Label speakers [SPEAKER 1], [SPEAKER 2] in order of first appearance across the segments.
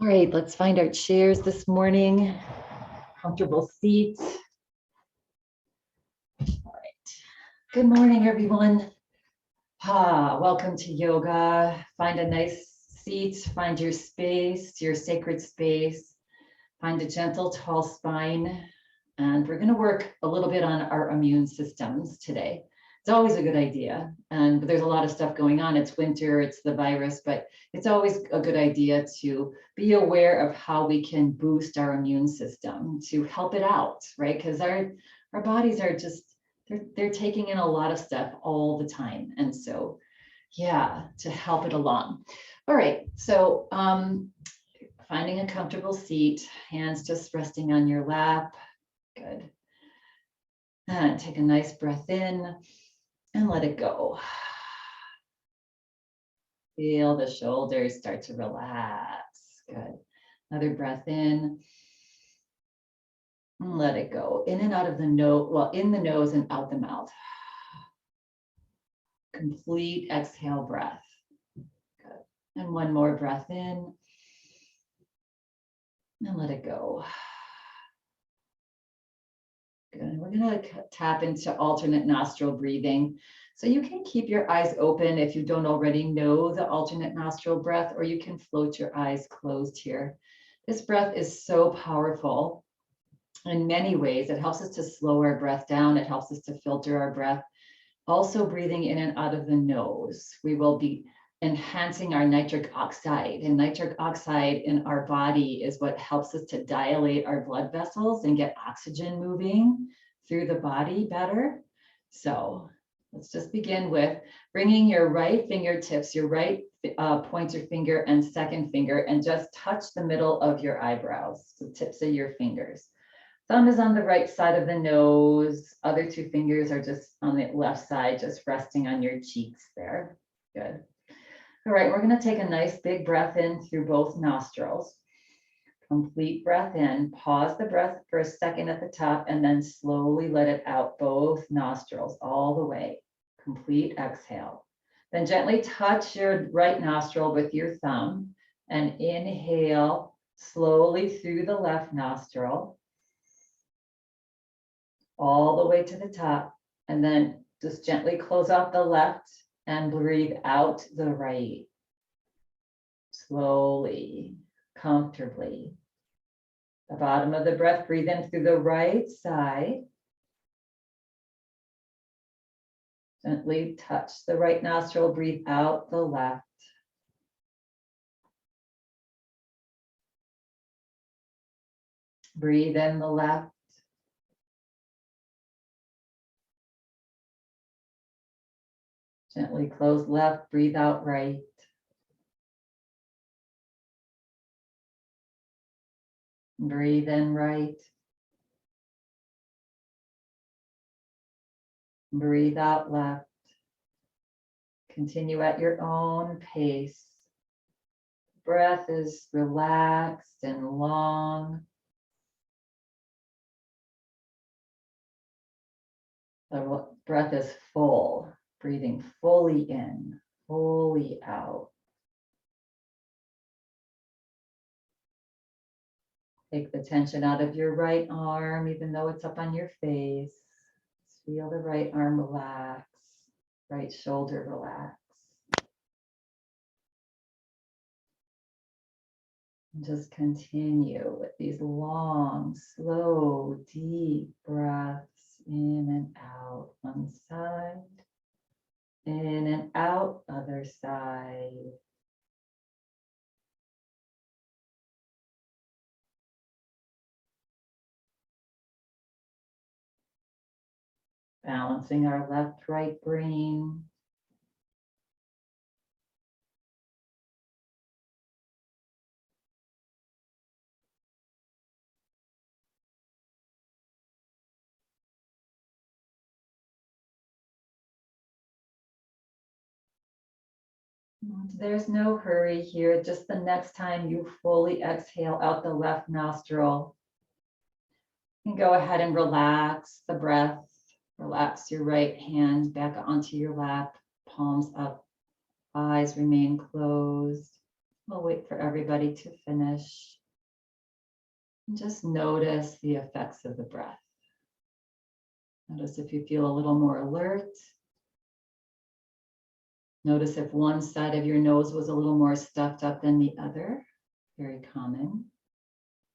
[SPEAKER 1] All right, let's find our chairs this morning. Comfortable seats. All right. Good morning, everyone. Welcome to yoga. Find a nice seat, find your space, your sacred space. Find a gentle, tall spine. And we're going to work a little bit on our immune systems today. It's always a good idea. And there's a lot of stuff going on. It's winter, it's the virus, but it's always a good idea to be aware of how we can boost our immune system to help it out, right? Because our bodies are just, they're taking in a lot of stuff all the time. And so, yeah, to help it along. All right, so finding a comfortable seat, hands just resting on your lap. Good. And take a nice breath in and let it go. Feel the shoulders start to relax. Good. Another breath in. And let it go. In and out of the nose, well, in the nose and out the mouth. Complete exhale breath. Good. And one more breath in. And let it go. Good. We're going to tap into alternate nostril breathing. So you can keep your eyes open if you don't already know the alternate nostril breath, or you can float your eyes closed here. This breath is so powerful in many ways. It helps us to slow our breath down. It helps us to filter our breath. Also breathing in and out of the nose. We will be enhancing our nitric oxide, and nitric oxide in our body is what helps us to dilate our blood vessels and get oxygen moving through the body better. So let's just begin with bringing your right fingertips, your right pointer finger and second finger, and just touch the middle of your eyebrows, the tips of your fingers. Thumb is on the right side of the nose. Other two fingers are just on the left side, just resting on your cheeks there. Good. All right, we're going to take a nice big breath in through both nostrils. Complete breath in. Pause the breath for a second at the top and then slowly let it out both nostrils all the way. Complete exhale. Then gently touch your right nostril with your thumb and inhale slowly through the left nostril all the way to the top, and then just gently close off the left and breathe out the right. Slowly, comfortably. The bottom of the breath, breathe in through the right side. Gently touch the right nostril, breathe out the left. Breathe in the left. Gently close left, breathe out right. Breathe in right. Breathe out left. Continue at your own pace. Breath is relaxed and long. The breath is full, breathing fully in, fully out. Take the tension out of your right arm, even though it's up on your face. Feel the right arm relax, right shoulder relax. And just continue with these long, slow, deep breaths in and out, one side, in and out, other side. Balancing our left-right brain. There's no hurry here. Just the next time you fully exhale out the left nostril, you can go ahead and relax the breath. Relax your right hand back onto your lap, palms up, eyes remain closed. We'll wait for everybody to finish. And just notice the effects of the breath. Notice if you feel a little more alert. Notice if one side of your nose was a little more stuffed up than the other. Very common.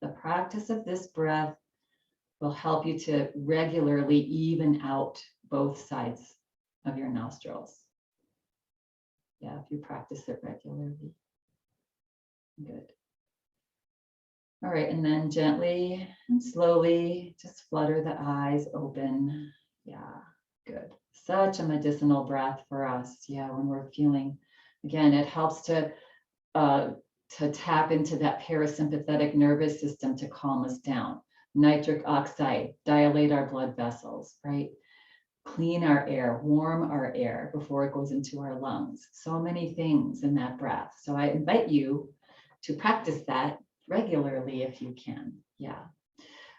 [SPEAKER 1] The practice of this breath will help you to regularly even out both sides of your nostrils. Yeah, if you practice it regularly. Good. All right, and then gently and slowly just flutter the eyes open. Yeah, good. Such a medicinal breath for us. Yeah, when we're feeling, again, it helps to tap into that parasympathetic nervous system to calm us down. Nitric oxide, dilate our blood vessels, right? Clean our air, warm our air before it goes into our lungs. So many things in that breath. So I invite you to practice that regularly if you can. Yeah.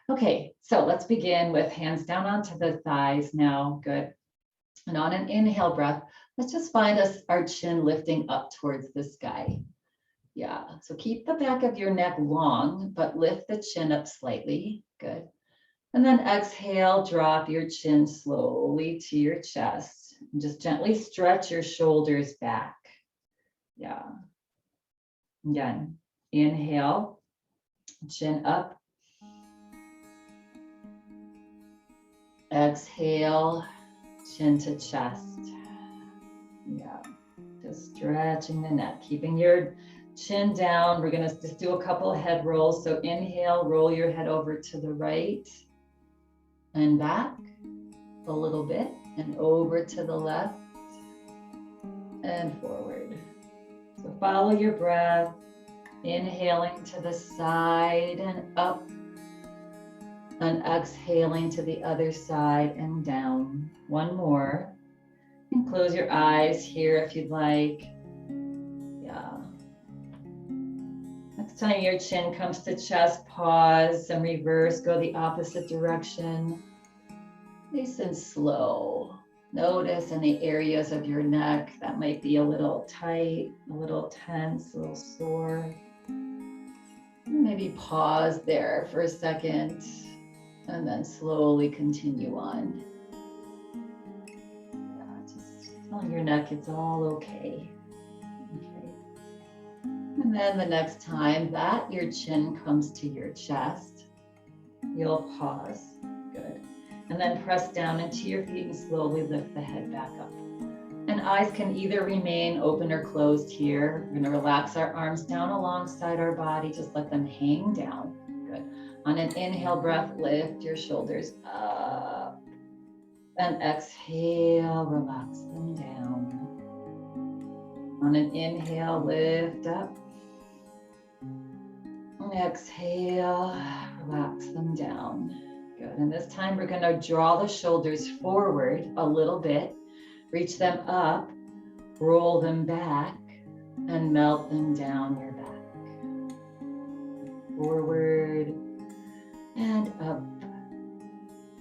[SPEAKER 1] Okay, so let's begin with hands down onto the thighs now. Good. And on an inhale breath, let's just find our chin lifting up towards the sky. Yeah, so keep the back of your neck long, but lift the chin up slightly. Good. And then exhale, drop your chin slowly to your chest. And just gently stretch your shoulders back. Yeah. Again, inhale, chin up. Exhale, chin to chest. Yeah, just stretching the neck, keeping your chin down. We're going to just do a couple head rolls. So inhale, roll your head over to the right and back a little bit and over to the left and forward. So follow your breath, inhaling to the side and up and exhaling to the other side and down. One more. And close your eyes here if you'd like. Yeah. Next time your chin comes to chest, pause and reverse, go the opposite direction. Nice and slow. Notice any areas of your neck that might be a little tight, a little tense, a little sore. Maybe pause there for a second and then slowly continue on. Yeah, just telling your neck it's all okay. Okay. And then the next time that your chin comes to your chest, you'll pause. Good. And then press down into your feet and slowly lift the head back up. And eyes can either remain open or closed here. We're going to relax our arms down alongside our body. Just let them hang down. Good. On an inhale breath, lift your shoulders up. And exhale, relax them down. On an inhale, lift up. And exhale, relax them down. Good. And this time we're going to draw the shoulders forward a little bit. Reach them up, roll them back, and melt them down your back. Forward and up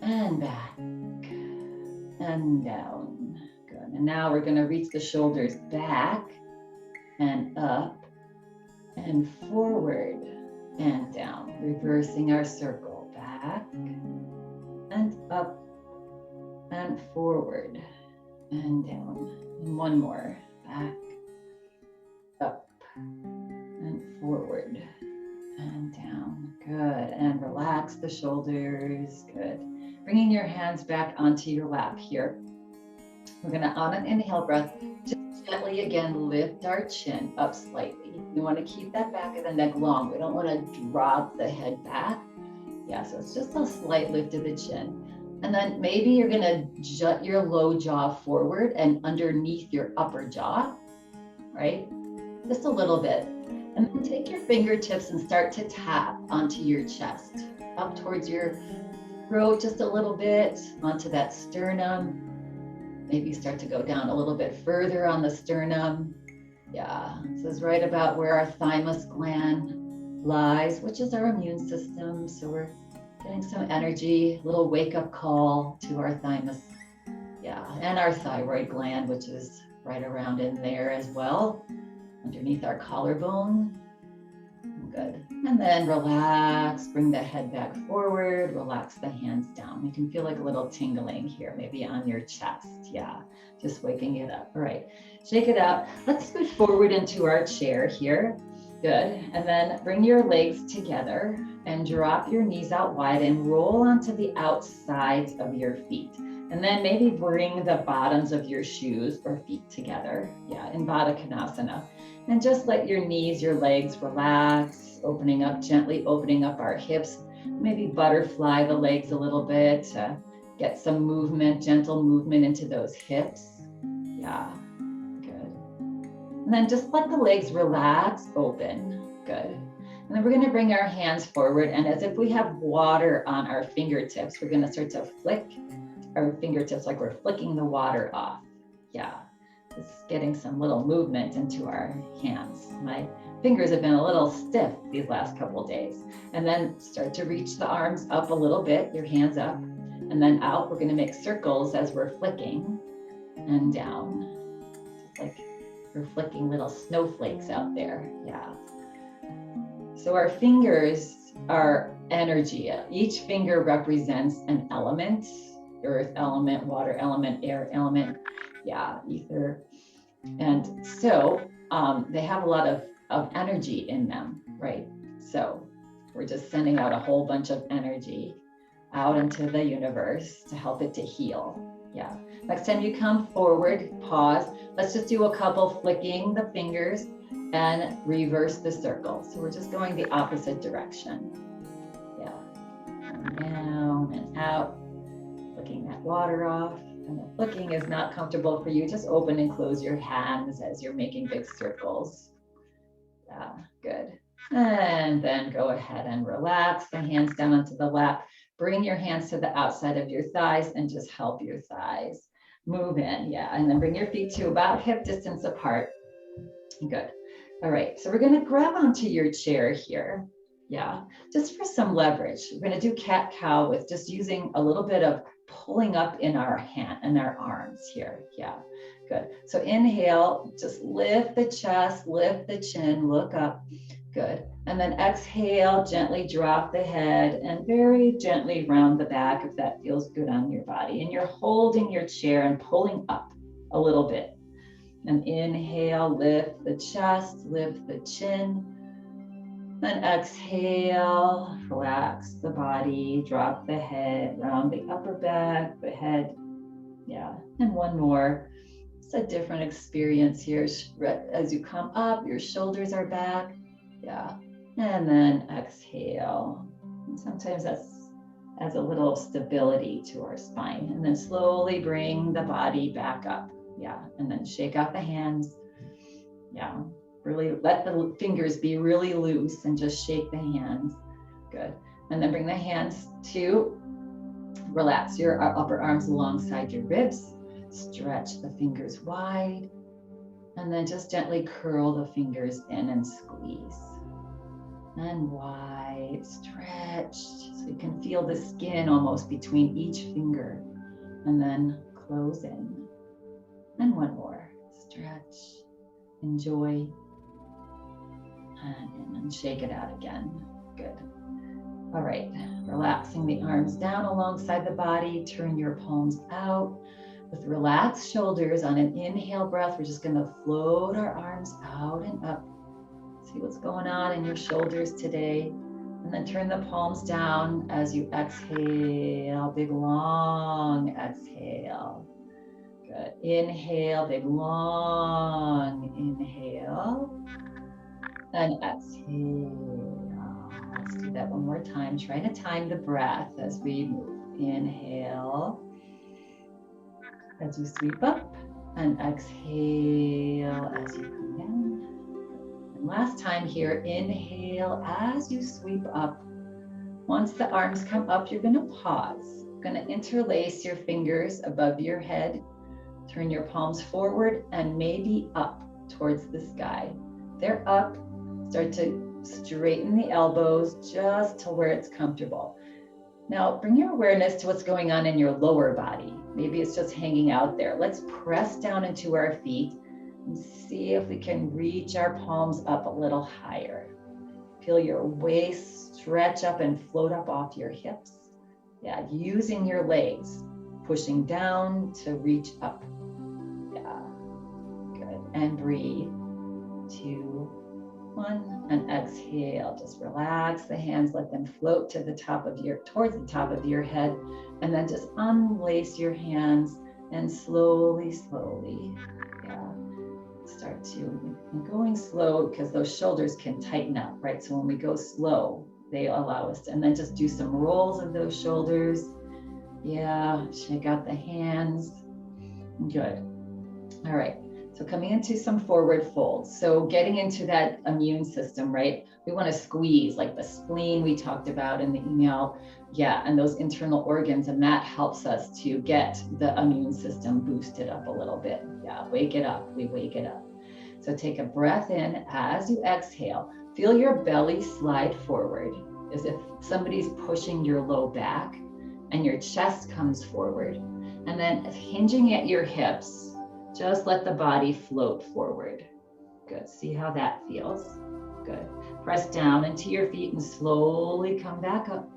[SPEAKER 1] and back and down. Good. And now we're going to reach the shoulders back and up and forward and down, reversing our circle. Back and up and forward and down. And one more. Back, up, and forward, and down. Good. And relax the shoulders. Good. Bringing your hands back onto your lap here. We're going to, on an inhale breath, just gently again lift our chin up slightly. We want to keep that back of the neck long. We don't want to drop the head back. Yeah, so it's just a slight lift of the chin. And then maybe you're going to jut your low jaw forward and underneath your upper jaw, right? Just a little bit. And then take your fingertips and start to tap onto your chest, up towards your throat just a little bit, onto that sternum. Maybe start to go down a little bit further on the sternum. Yeah, this is right about where our thymus gland lies, which is our immune system. So we're getting some energy, a little wake-up call to our thymus. Yeah, and our thyroid gland, which is right around in there as well. underneath our collarbone. Good. And then relax, bring the head back forward, relax the hands down. You can feel like a little tingling here, maybe on your chest. Yeah, just waking it up. All right, shake it out. Let's scoot forward into our chair here. Good. And then bring your legs together and drop your knees out wide and roll onto the outsides of your feet. And then maybe bring the bottoms of your shoes or feet together. Yeah, in Baddha Konasana. And just let your knees, your legs relax, opening up, gently opening up our hips. Maybe butterfly the legs a little bit to get some movement, gentle movement into those hips. Yeah, good. And then just let the legs relax, open. Good. And then we're going to bring our hands forward, and as if we have water on our fingertips, we're going to start to flick our fingertips like we're flicking the water off. Yeah. Just getting some little movement into our hands. My fingers have been a little stiff these last couple of days. And then start to reach the arms up a little bit, your hands up, and then out. We're going to make circles as we're flicking and down. Just like we're flicking little snowflakes out there. Yeah. So our fingers are energy. Each finger represents an element. Earth element, water element, air element, yeah, ether. And so they have a lot of energy in them, right? So we're just sending out a whole bunch of energy out into the universe to help it to heal. Yeah. Next time you come forward, pause. Let's just do a couple flicking the fingers and reverse the circle. So we're just going the opposite direction. Yeah. And down and out. Flicking that water off. And if flicking is not comfortable for you, just open and close your hands as you're making big circles. Yeah, good. And then go ahead and relax the hands down onto the lap. Bring your hands to the outside of your thighs and just help your thighs move in. Yeah, and then bring your feet to about hip distance apart. Good. All right, so we're going to grab onto your chair here. Yeah, just for some leverage. We're going to do cat-cow with just using a little bit of pulling up in our hand and our arms here. Yeah, good. So inhale, just lift the chest, lift the chin, look up. Good. And then exhale, gently drop the head and very gently round the back if that feels good on your body. And you're holding your chair and pulling up a little bit. And inhale, lift the chest, lift the chin. Then exhale, relax the body, drop the head, round the upper back, the head. Yeah, and one more. It's a different experience here. As you come up, your shoulders are back. Yeah, and then exhale. And sometimes that adds a little stability to our spine. And then slowly bring the body back up. Yeah, and then shake out the hands. Yeah. Really let the fingers be really loose and just shake the hands. Good. And then bring the hands to relax your upper arms alongside your ribs. Stretch the fingers wide. And then just gently curl the fingers in and squeeze. And wide, stretched. So you can feel the skin almost between each finger. And then close in. And one more. Stretch. Enjoy. And then shake it out again. Good. All right, relaxing the arms down alongside the body. Turn your palms out with relaxed shoulders. On an inhale breath, we're just going to float our arms out and up. See what's going on in your shoulders today. And then turn the palms down as you exhale. Big long exhale. Good. Inhale, big long inhale. And exhale. Let's do that one more time. Trying to time the breath as we move. Inhale as you sweep up, and exhale as you come down. And last time here, inhale as you sweep up. Once the arms come up, you're going to pause. You're going to interlace your fingers above your head. Turn your palms forward and maybe up towards the sky. They're up. Start to straighten the elbows just to where it's comfortable. Now bring your awareness to what's going on in your lower body. Maybe it's just hanging out there. Let's press down into our feet. And see if we can reach our palms up a little higher. Feel your waist stretch up and float up off your hips. Yeah, using your legs, pushing down to reach up. Yeah, good. And breathe. 2, 1, and exhale. Just relax the hands, let them float to the top of towards the top of your head, and then just unlace your hands and slowly, yeah, start to, going slow because those shoulders can tighten up, right? So when we go slow, they allow us to, and then just do some rolls of those shoulders. Yeah, shake out the hands. Good. All right. So coming into some forward folds. So getting into that immune system, right? We want to squeeze like the spleen we talked about in the email. Yeah, and those internal organs, and that helps us to get the immune system boosted up a little bit. Yeah, wake it up. We wake it up. So take a breath in. As you exhale, feel your belly slide forward as if somebody's pushing your low back, and your chest comes forward. And then hinging at your hips, just let the body float forward. Good. See how that feels? Good. Press down into your feet and slowly come back up.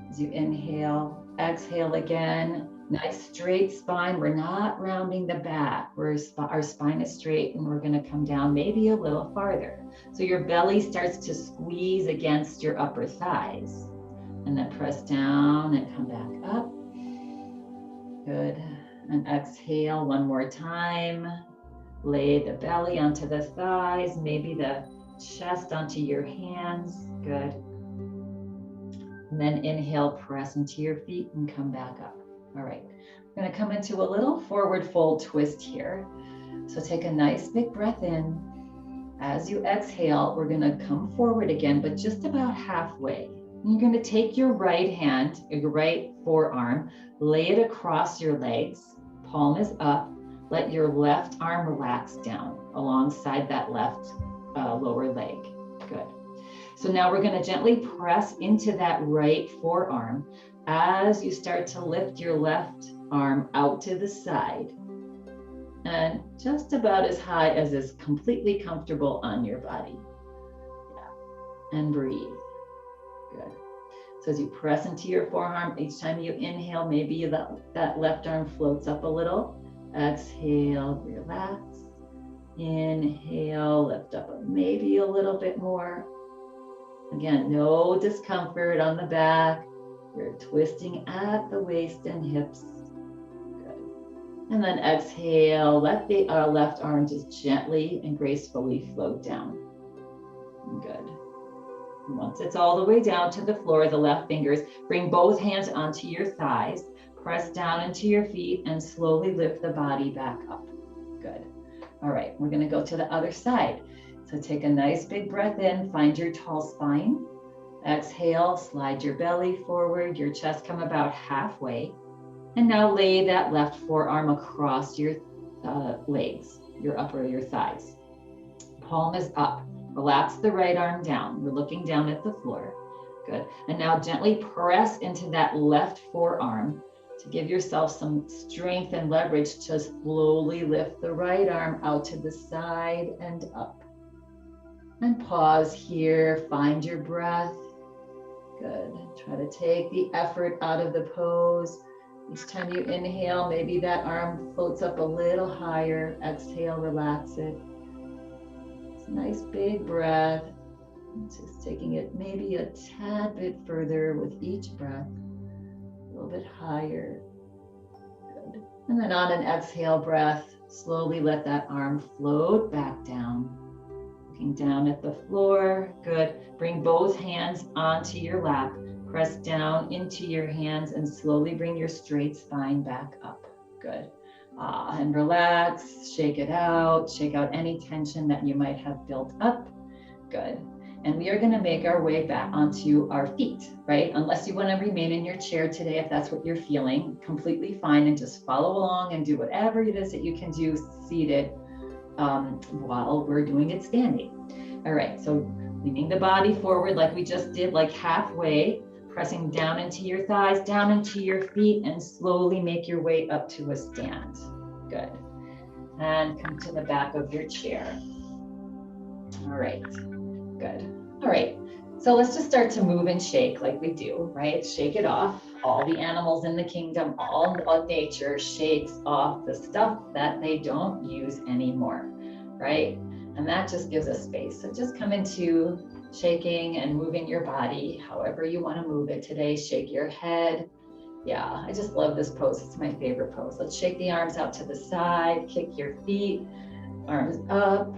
[SPEAKER 1] As you inhale, exhale again. Nice straight spine. We're not rounding the back. Our spine is straight, and we're going to come down maybe a little farther. So your belly starts to squeeze against your upper thighs. And then press down and come back up. Good. And exhale one more time. Lay the belly onto the thighs, maybe the chest onto your hands. Good. And then inhale, press into your feet and come back up. All right. We're going to come into a little forward fold twist here. So take a nice big breath in. As you exhale, we're going to come forward again, but just about halfway. You're going to take your right hand, your right forearm, lay it across your legs. Palm is up. Let your left arm relax down alongside that left lower leg. Good. So now we're going to gently press into that right forearm as you start to lift your left arm out to the side and just about as high as is completely comfortable on your body. Yeah. And breathe. Good. So as you press into your forearm, each time you inhale, maybe that left arm floats up a little. Exhale, relax. Inhale, lift up maybe a little bit more. Again, no discomfort on the back. You're twisting at the waist and hips. Good. And then exhale, let the left arm just gently and gracefully float down. Good. Once it's all the way down to the floor, the left fingers, bring both hands onto your thighs, press down into your feet, and slowly lift the body back up. Good. All right, we're going to go to the other side. So take a nice big breath in, find your tall spine. Exhale, slide your belly forward, your chest come about halfway. And now lay that left forearm across your legs, your thighs. Palm is up. Relax the right arm down. We're looking down at the floor. Good. And now gently press into that left forearm to give yourself some strength and leverage to slowly lift the right arm out to the side and up. And pause here. Find your breath. Good. Try to take the effort out of the pose. Each time you inhale, maybe that arm floats up a little higher. Exhale, relax it. Nice big breath. Just taking it maybe a tad bit further with each breath. A little bit higher. Good. And then on an exhale breath, slowly let that arm float back down. Looking down at the floor. Good. Bring both hands onto your lap. Press down into your hands and slowly bring your straight spine back up. Good. And relax, shake it out, shake out any tension that you might have built up. Good. And we are going to make our way back onto our feet, right? Unless you want to remain in your chair today, if that's what you're feeling, completely fine, and just follow along and do whatever it is that you can do seated while we're doing it standing. All right, so leaning the body forward like we just did, like halfway, pressing down into your thighs, down into your feet, and slowly make your way up to a stand. Good. And come to the back of your chair. All right, good. All right, so let's just start to move and shake like we do, right? Shake it off. All the animals in the kingdom, all of nature shakes off the stuff that they don't use anymore, right? And that just gives us space. So just come into shaking and moving your body however you want to move it today. Shake your head. Yeah, I just love this pose. It's my favorite pose. Let's shake the arms out to the side, kick your feet, arms up,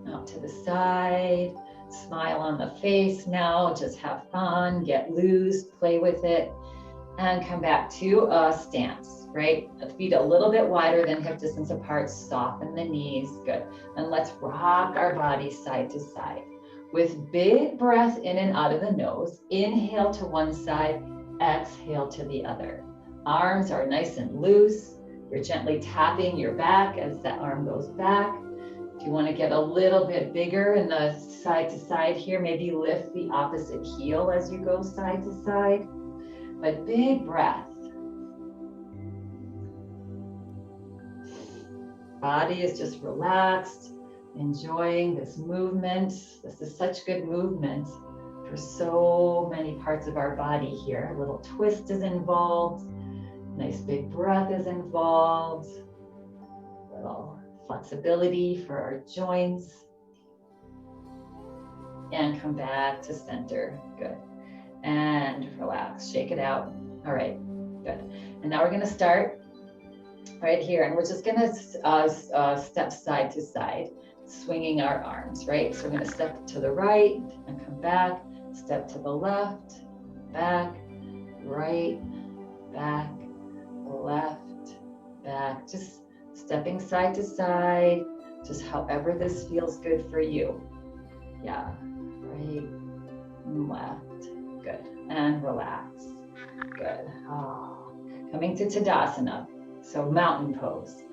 [SPEAKER 1] out to the side, smile on the face now, just have fun, get loose, play with it, and come back to a stance, right? Feet a little bit wider than hip distance apart, soften the knees, good. And let's rock our bodies side to side. With big breath in and out of the nose, inhale to one side, exhale to the other. Arms are nice and loose. You're gently tapping your back as that arm goes back. If you want to get a little bit bigger in the side to side here, maybe lift the opposite heel as you go side to side. But big breath. Body is just relaxed, enjoying this movement. This is such good movement for so many parts of our body here. A little twist is involved. Nice big breath is involved. Little flexibility for our joints. And come back to center. Good. And relax, shake it out. All right, good. And now we're going to start right here, and we're just going to step side to side, swinging our arms, right? So we're going to step to the right and come back, step to the left, back, right, back, left, back, just stepping side to side, just however this feels good for you. Yeah, right, left, good, and relax, good. Coming to Tadasana, so mountain pose.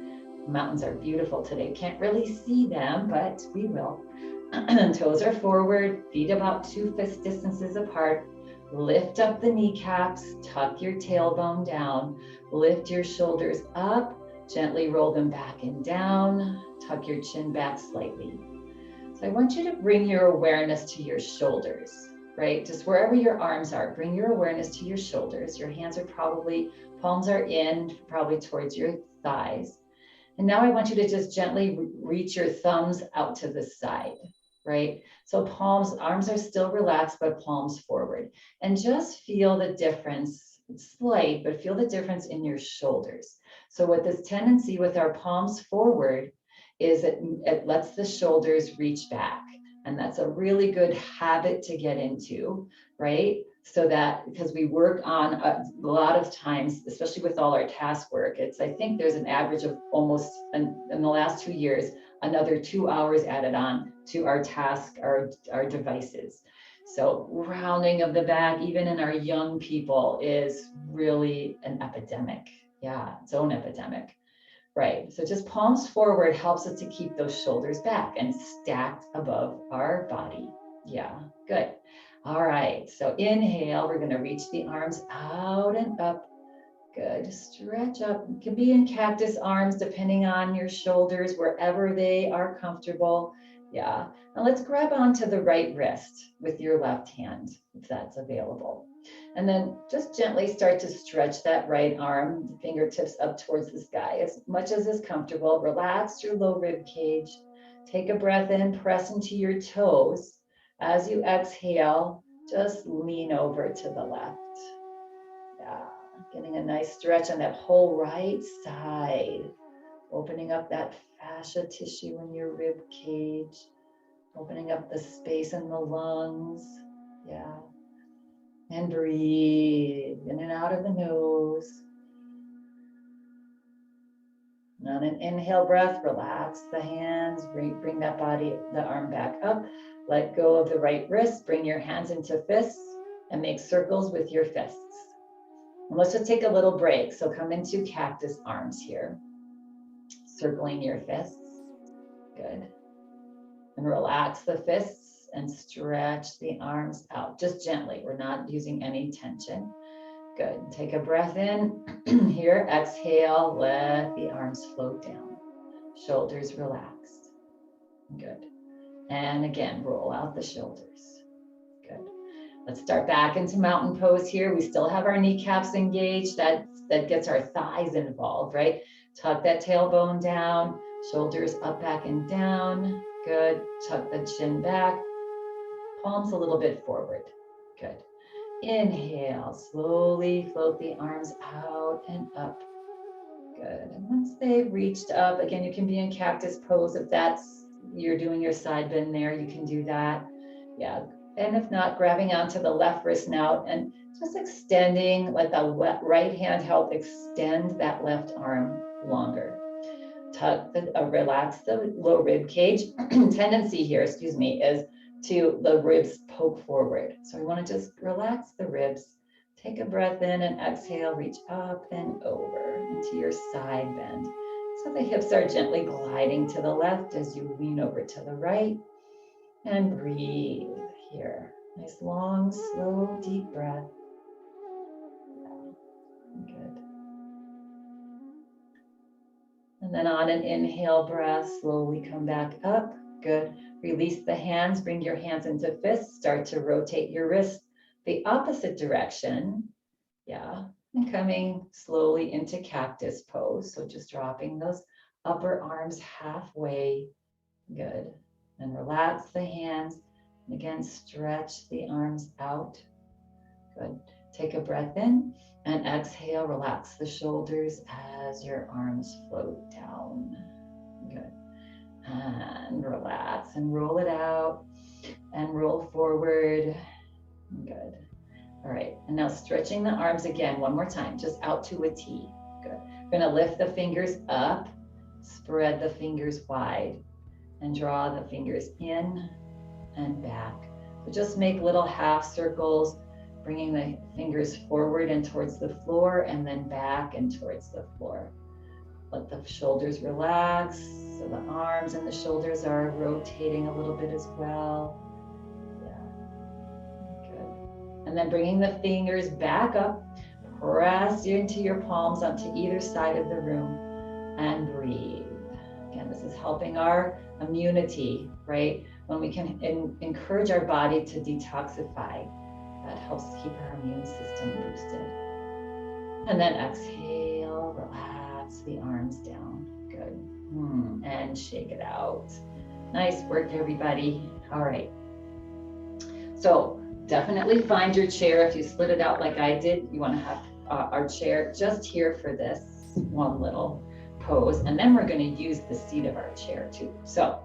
[SPEAKER 1] Mountains are beautiful today. Can't really see them, but we will. Toes are forward, feet about 2 fist distances apart. Lift up the kneecaps, tuck your tailbone down, lift your shoulders up, gently roll them back and down, tuck your chin back slightly. So I want you to bring your awareness to your shoulders, right? Just wherever your arms are, bring your awareness to your shoulders. Your hands are probably, palms are in, probably towards your thighs. And now I want you to just gently reach your thumbs out to the side, right? So palms, arms are still relaxed, but palms forward. And just feel the difference. It's slight, but feel the difference in your shoulders. So what this tendency with our palms forward is it lets the shoulders reach back. And that's a really good habit to get into, right? So that, because we work on a lot of times, especially with all our task work, I think there's an average of almost, in the last 2 years, another 2 hours added on to our task, our devices. So rounding of the back, even in our young people, is really an epidemic. Yeah, its own epidemic. Right, so just palms forward helps us to keep those shoulders back and stacked above our body. Yeah, good. All right, so inhale, we're gonna reach the arms out and up. Good, stretch up. It can be in cactus arms, depending on your shoulders, wherever they are comfortable. Yeah, now let's grab onto the right wrist with your left hand, if that's available. And then just gently start to stretch that right arm, fingertips up towards the sky, as much as is comfortable. Relax your low rib cage. Take a breath in, press into your toes. As you exhale, just lean over to the left. Yeah, getting a nice stretch on that whole right side. Opening up that fascia tissue in your rib cage. Opening up the space in the lungs. Yeah. And breathe in and out of the nose. And on an inhale breath, relax the hands, bring that body, the arm back up. Let go of the right wrist, bring your hands into fists and make circles with your fists. And let's just take a little break. So come into cactus arms here, circling your fists. Good. And relax the fists and stretch the arms out, just gently. We're not using any tension. Good. Take a breath in here. Exhale. Let the arms float down. shoulders relaxed. Good. And again, roll out the shoulders. Good. Let's start back into mountain pose here. We still have our kneecaps engaged. That gets our thighs involved, right? Tuck that tailbone down, shoulders up, back, and down. Good. Tuck the chin back, palms a little bit forward. Good. Inhale, slowly float the arms out and up. Good. And once they've reached up, again, you can be in cactus pose. If that's, you're doing your side bend there, you can do that. Yeah. And if not, grabbing onto the left wrist now and just extending, let the right hand help extend that left arm longer. Tuck relax the low rib cage. Tendency here, excuse me, is to the ribs poke forward. So we want to just relax the ribs. Take a breath in and exhale, reach up and over into your side bend. So the hips are gently gliding to the left as you lean over to the right. And breathe here. Nice long, slow, deep breath. Good. And then on an inhale breath, slowly come back up. Good. Release the hands, bring your hands into fists, start to rotate your wrists the opposite direction. Yeah. And coming slowly into cactus pose. So just dropping those upper arms halfway. Good. And relax the hands. And again, stretch the arms out. Good. Take a breath in and exhale. Relax the shoulders as your arms float down. Good. And relax and roll it out and roll forward. Good. All right. And now stretching the arms again one more time, just out to a T. Good. We're going to lift the fingers up, spread the fingers wide, and draw the fingers in and back. So just make little half circles, bringing the fingers forward and towards the floor and then back and towards the floor. Let the shoulders relax. So the arms and the shoulders are rotating a little bit as well. Yeah, good. And then bringing the fingers back up, press into your palms onto either side of the room and breathe. Again, this is helping our immunity, right? When we can encourage our body to detoxify, that helps keep our immune system boosted. And then exhale, relax the arms down. Good. And shake it out. Nice work, everybody. All right. So definitely find your chair. If you split it out like I did, you want to have our chair just here for this one little pose. And then we're going to use the seat of our chair too. So,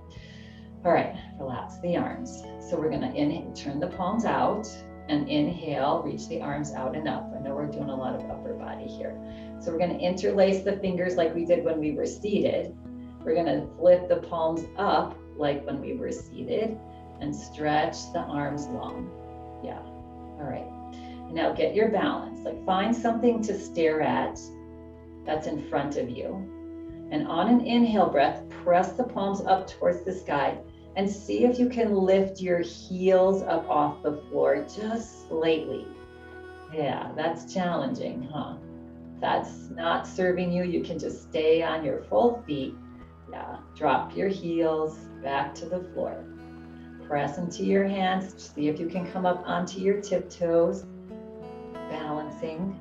[SPEAKER 1] all right, relax the arms. So we're going to inhale, turn the palms out. And inhale, reach the arms out and up. I know we're doing a lot of upper body here. So we're going to interlace the fingers like we did when we were seated. We're going to flip the palms up like when we were seated and stretch the arms long. Yeah. All right. And now get your balance. Like find something to stare at that's in front of you. And on an inhale breath, press the palms up towards the sky. And see if you can lift your heels up off the floor just slightly. Yeah, that's challenging, huh? That's not serving you. You can just stay on your full feet. Yeah, drop your heels back to the floor. Press into your hands. See if you can come up onto your tiptoes. Balancing.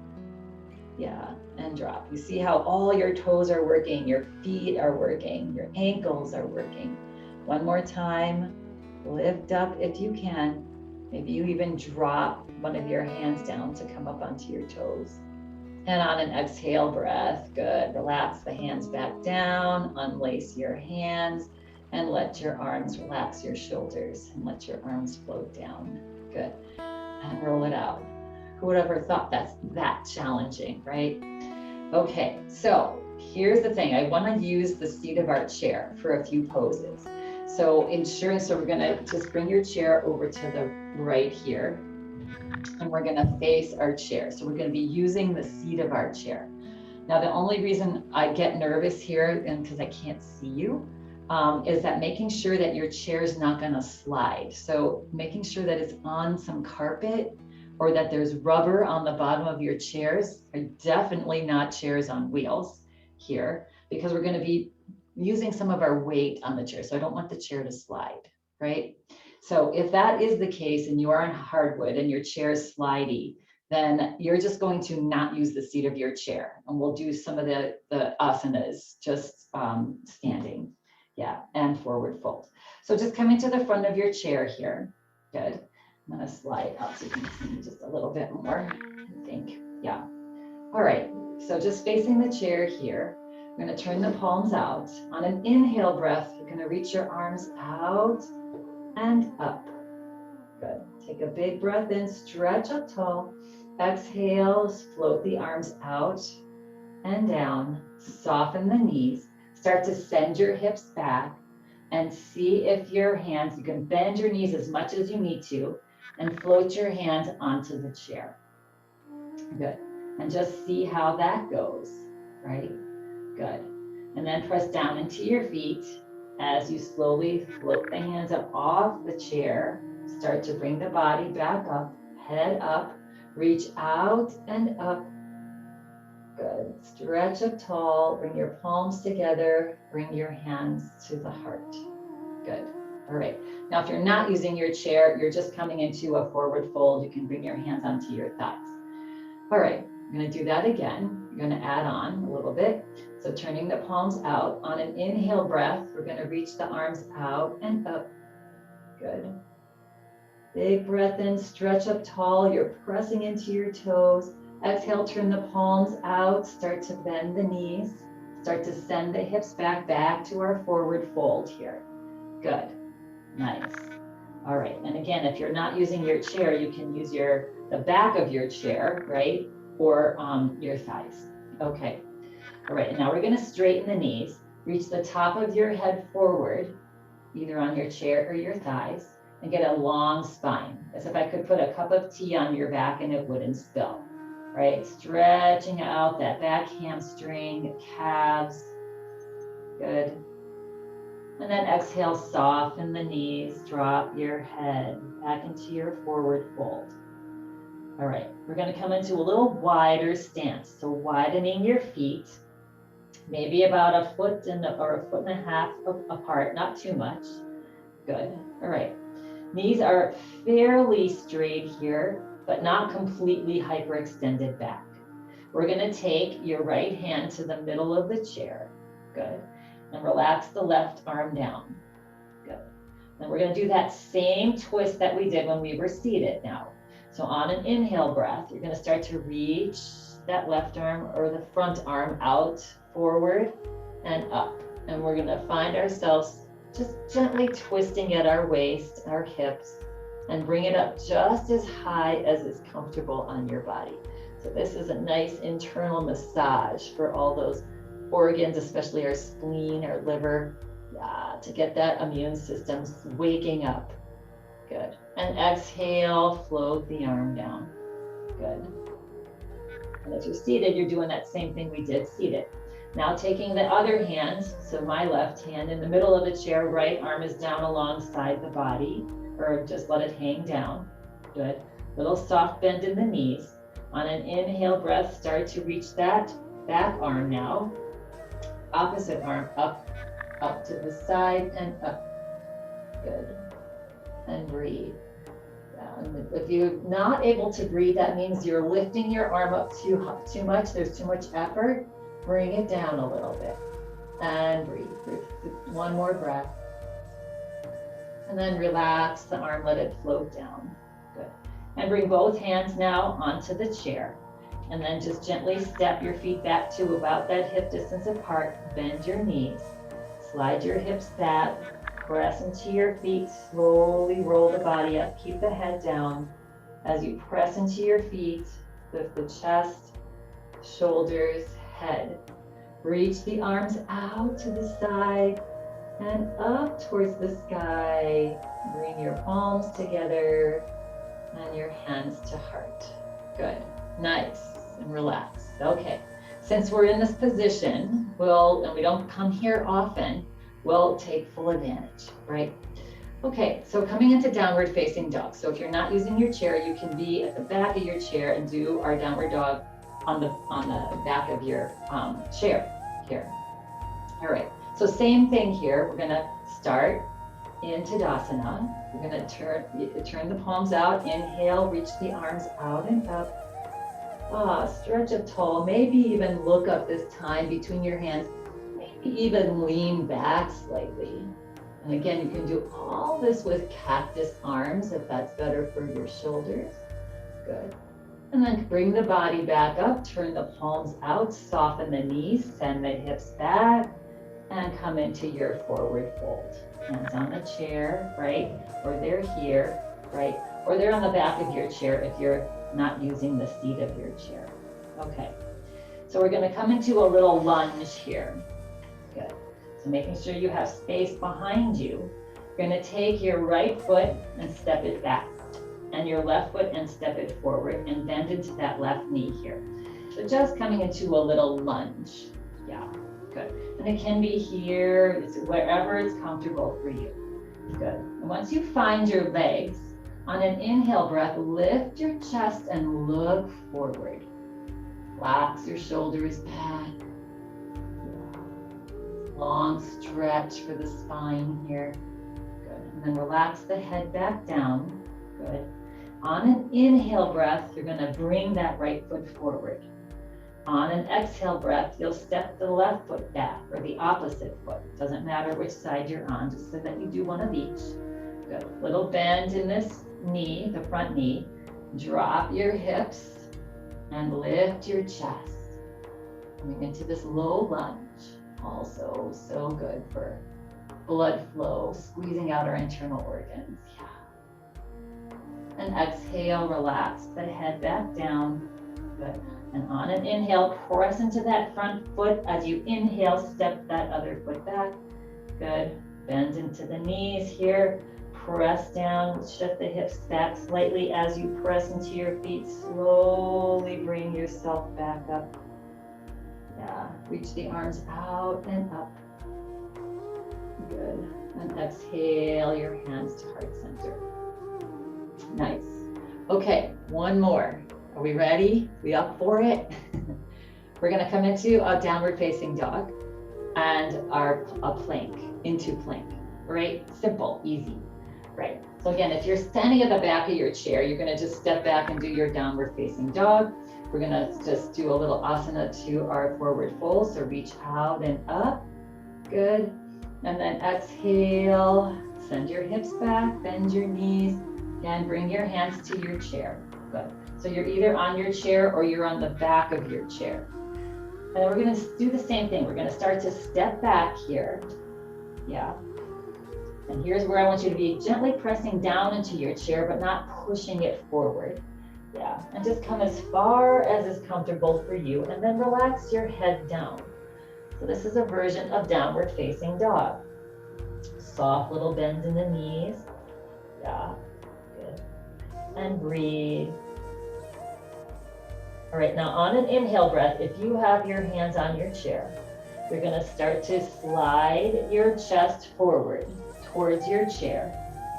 [SPEAKER 1] Yeah, and drop. You see how all your toes are working, your feet are working, your ankles are working. One more time, lift up if you can. Maybe you even drop one of your hands down to come up onto your toes. And on an exhale breath, good. Relax the hands back down, unlace your hands, and let your arms relax your shoulders and let your arms float down. Good. And roll it out. Who would ever thought that's that challenging, right? Okay, so here's the thing. I want to use the seat of our chair for a few poses. So we're gonna just bring your chair over to the right here and we're gonna face our chair. So we're gonna be using the seat of our chair. Now, the only reason I get nervous here, and because I can't see you, is that making sure that your chair is not gonna slide. So making sure that it's on some carpet or that there's rubber on the bottom of your chairs are definitely not chairs on wheels here, because we're gonna be using some of our weight on the chair. So I don't want the chair to slide, right? So if that is the case and you are on hardwood and your chair is slidey, then you're just going to not use the seat of your chair. And we'll do some of the asanas, just standing, yeah, and forward fold. So just coming to the front of your chair here. Good. I'm gonna slide out so you can see me just a little bit more, I think, yeah. All right, so just facing the chair here. We're gonna turn the palms out. On an inhale breath, you're gonna reach your arms out and up. Good. Take a big breath in, stretch up tall. Exhale, float the arms out and down. Soften the knees. Start to send your hips back and see if your hands, you can bend your knees as much as you need to and float your hands onto the chair. Good. And just see how that goes, right? Good. And then press down into your feet as you slowly float the hands up off the chair. Start to bring the body back up, head up, reach out and up. Good. Stretch up tall, bring your palms together, bring your hands to the heart. Good. All right. Now, if you're not using your chair, you're just coming into a forward fold. You can bring your hands onto your thighs. All right. I'm going to do that again. You're going to add on a little bit. So turning the palms out. On an inhale breath, we're going to reach the arms out and up. Good. Big breath in, stretch up tall. You're pressing into your toes. Exhale, turn the palms out. Start to bend the knees. Start to send the hips back to our forward fold here. Good. Nice. All right. And again, if you're not using your chair, you can use the back of your chair, right? Or your thighs. Okay. All right. And now we're going to straighten the knees. Reach the top of your head forward, either on your chair or your thighs, and get a long spine, as if I could put a cup of tea on your back and it wouldn't spill, right? Stretching out that back hamstring, calves. Good. And then exhale, soften the knees, drop your head back into your forward fold. All right, we're going to come into a little wider stance. So widening your feet, maybe about a foot or a foot and a half apart, not too much. Good. All right. Knees are fairly straight here, but not completely hyperextended back. We're going to take your right hand to the middle of the chair. Good. And relax the left arm down. Good. And we're going to do that same twist that we did when we were seated now. So on an inhale breath, you're going to start to reach that left arm or the front arm out, forward and up. And we're going to find ourselves just gently twisting at our waist, our hips, and bring it up just as high as is comfortable on your body. So this is a nice internal massage for all those organs, especially our spleen, our liver, to get that immune system waking up. Good. And exhale, float the arm down. Good. And as you're seated, you're doing that same thing we did seated. Now taking the other hand, so my left hand in the middle of the chair, right arm is down alongside the body, or just let it hang down. Good. Little soft bend in the knees. On an inhale breath, start to reach that back arm now. Opposite arm up to the side and up. Good. And breathe. Down. If you're not able to breathe, that means you're lifting your arm up too much. There's too much effort. Bring it down a little bit and breathe. One more breath. And then relax the arm, let it float down. Good. And bring both hands now onto the chair. And then just gently step your feet back to about that hip distance apart. Bend your knees. Slide your hips back. Press into your feet. Slowly roll the body up. Keep the head down. As you press into your feet, lift the chest, shoulders, head. Reach the arms out to the side and up towards the sky. Bring your palms together and your hands to heart. Good. Nice. And relax. Okay. Since we're in this position, and we don't come here often, we'll take full advantage, right? Okay, so coming into downward facing dog. So if you're not using your chair, you can be at the back of your chair and do our downward dog on the back of your chair here. All right, So same thing here. We're gonna start in Tadasana. We're gonna turn the palms out. Inhale, reach the arms out and up. Stretch up tall. Maybe even look up this time between your hands. Maybe even lean back slightly. And again, you can do all this with cactus arms if that's better for your shoulders. Good. And then bring the body back up, turn the palms out, soften the knees, send the hips back, and come into your forward fold. Hands on the chair, right? Or they're here, right? Or they're on the back of your chair if you're not using the seat of your chair. Okay. So we're going to come into a little lunge here. Good. So making sure you have space behind you. You're going to take your right foot and step it back, and your left foot and step it forward and bend into that left knee here. So just coming into a little lunge. Yeah, good. And it can be here, it's wherever it's comfortable for you. Good. And once you find your legs, on an inhale breath, lift your chest and look forward. Relax your shoulders back. Long stretch for the spine here. Good. And then relax the head back down. Good. On an inhale breath, you're going to bring that right foot forward. On an exhale breath, you'll step the left foot back or the opposite foot. Doesn't matter which side you're on, just so that you do one of each. Good. Little bend in this knee, the front knee. Drop your hips and lift your chest. Coming into this low lunge. Also so good for blood flow, squeezing out our internal organs. Yeah. And exhale, relax the head back down. Good. And on an inhale, press into that front foot. As you inhale, step that other foot back. Good. Bend into the knees here. Press down, shift the hips back slightly as you press into your feet. Slowly bring yourself back up. Yeah, reach the arms out and up. Good. And exhale your hands to heart center. Nice. Okay, one more. Are we ready? We up for it? We're gonna come into a downward facing dog and a plank, into plank, right? Simple, easy, right? So again, if you're standing at the back of your chair, you're gonna just step back and do your downward facing dog. We're gonna just do a little asana to our forward fold. So reach out and up, good. And then exhale, send your hips back, bend your knees, and bring your hands to your chair, good. So you're either on your chair or you're on the back of your chair. And then we're gonna do the same thing. We're gonna start to step back here, yeah. And here's where I want you to be gently pressing down into your chair, but not pushing it forward. Yeah, and just come as far as is comfortable for you, and then relax your head down. So this is a version of downward facing dog. Soft little bend in the knees. Yeah, good. And breathe. All right, now on an inhale breath, if you have your hands on your chair, you're gonna start to slide your chest forward towards your chair.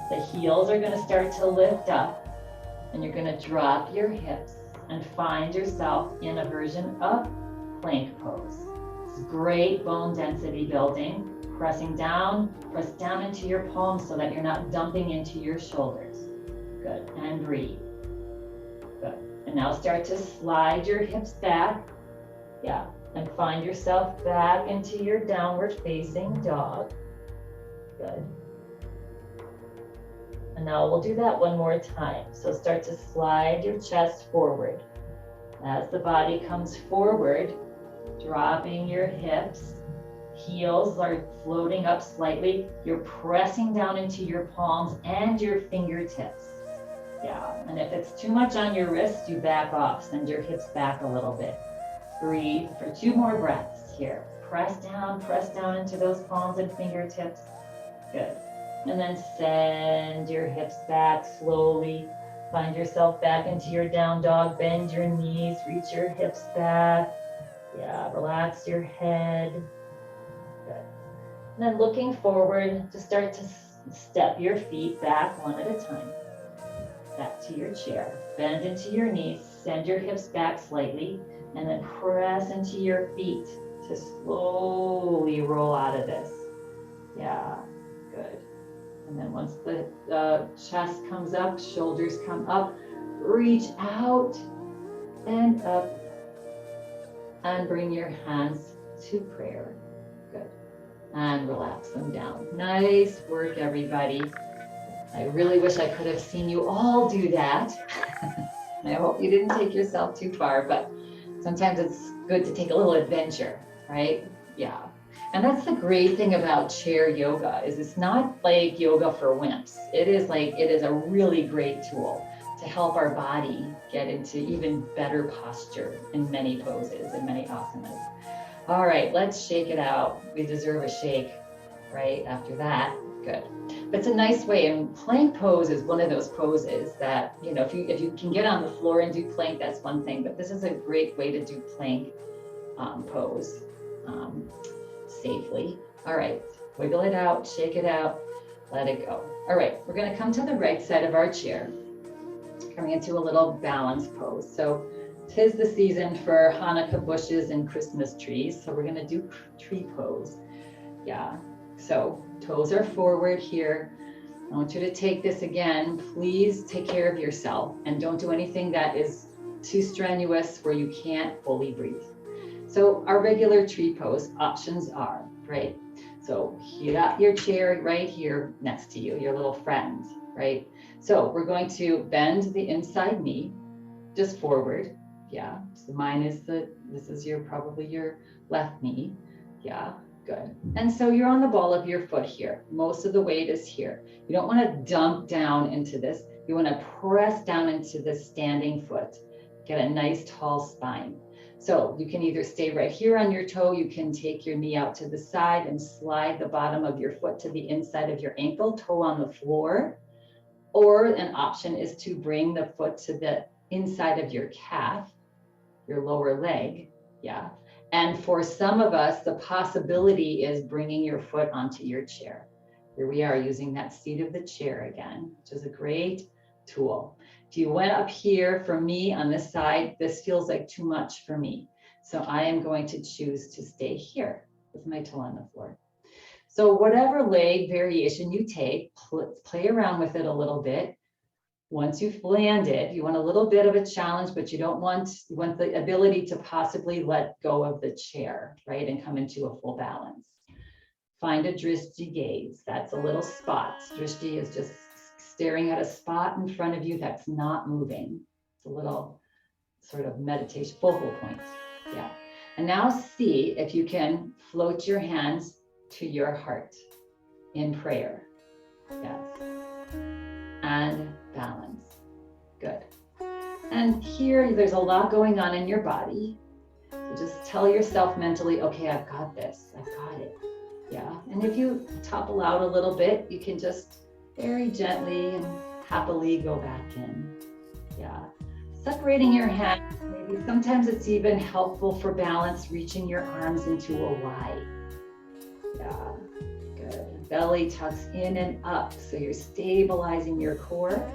[SPEAKER 1] The heels are gonna start to lift up, and you're gonna drop your hips and find yourself in a version of plank pose. It's great bone density building. Pressing down, press down into your palms so that you're not dumping into your shoulders. Good, and breathe. Good, and now start to slide your hips back. Yeah, and find yourself back into your downward facing dog. Good. And now we'll do that one more time. So start to slide your chest forward. As the body comes forward, dropping your hips, heels are floating up slightly. You're pressing down into your palms and your fingertips. Yeah, and if it's too much on your wrist, you back off. Send your hips back a little bit. Breathe for 2 more breaths here. Press down into those palms and fingertips. Good. And then send your hips back slowly. Find yourself back into your down dog. Bend your knees, reach your hips back. Yeah, relax your head. Good. And then looking forward, to start to step your feet back one at a time. Back to your chair. Bend into your knees, send your hips back slightly, and then press into your feet. to slowly roll out of this. Yeah, good. And then once the chest comes up, shoulders come up, reach out and up and bring your hands to prayer. Good. And relax them down. Nice work, everybody. I really wish I could have seen you all do that. I hope you didn't take yourself too far, but sometimes it's good to take a little adventure, right? Yeah. And that's the great thing about chair yoga is it's not like yoga for wimps. It is a really great tool to help our body get into even better posture in many poses and many asanas. All right, let's shake it out. We deserve a shake, right? After that, good. But it's a nice way, and plank pose is one of those poses that, you know, if you can get on the floor and do plank, that's one thing, but this is a great way to do plank pose safely. All right, wiggle it out, shake it out, let it go. All right, we're gonna come to the right side of our chair, coming into a little balance pose. So 'tis the season for Hanukkah bushes and Christmas trees, so we're gonna do tree pose. Yeah, so toes are forward here. I want you to take this again. Please take care of yourself and don't do anything that is too strenuous where you can't fully breathe. So our regular tree pose options are, right? So you got your chair right here next to you, your little friend, right? So we're going to bend the inside knee just forward. Yeah, so mine is this is probably your left knee. Yeah, good. And so you're on the ball of your foot here. Most of the weight is here. You don't want to dump down into this. You want to press down into the standing foot. Get a nice tall spine. So you can either stay right here on your toe, you can take your knee out to the side and slide the bottom of your foot to the inside of your ankle, toe on the floor. Or an option is to bring the foot to the inside of your calf, your lower leg, yeah. And for some of us, the possibility is bringing your foot onto your chair. Here we are using that seat of the chair again, which is a great tool. If you went up here, for me on this side, this feels like too much for me. So I am going to choose to stay here with my toe on the floor. So whatever leg variation you take, play around with it a little bit. Once you've landed, you want a little bit of a challenge, but you want the ability to possibly let go of the chair, right? And come into a full balance. Find a drishti gaze. That's a little spot. Drishti is just staring at a spot in front of you that's not moving. It's a little sort of meditation, focal point. Yeah. And now see if you can float your hands to your heart in prayer. Yes. And balance. Good. And here, there's a lot going on in your body. So just tell yourself mentally, okay, I've got this. I've got it. Yeah. And if you topple out a little bit, you can just very gently and happily go back in. Yeah. Separating your hands, maybe sometimes it's even helpful for balance, reaching your arms into a Y. Yeah. Good. Belly tucks in and up, so you're stabilizing your core.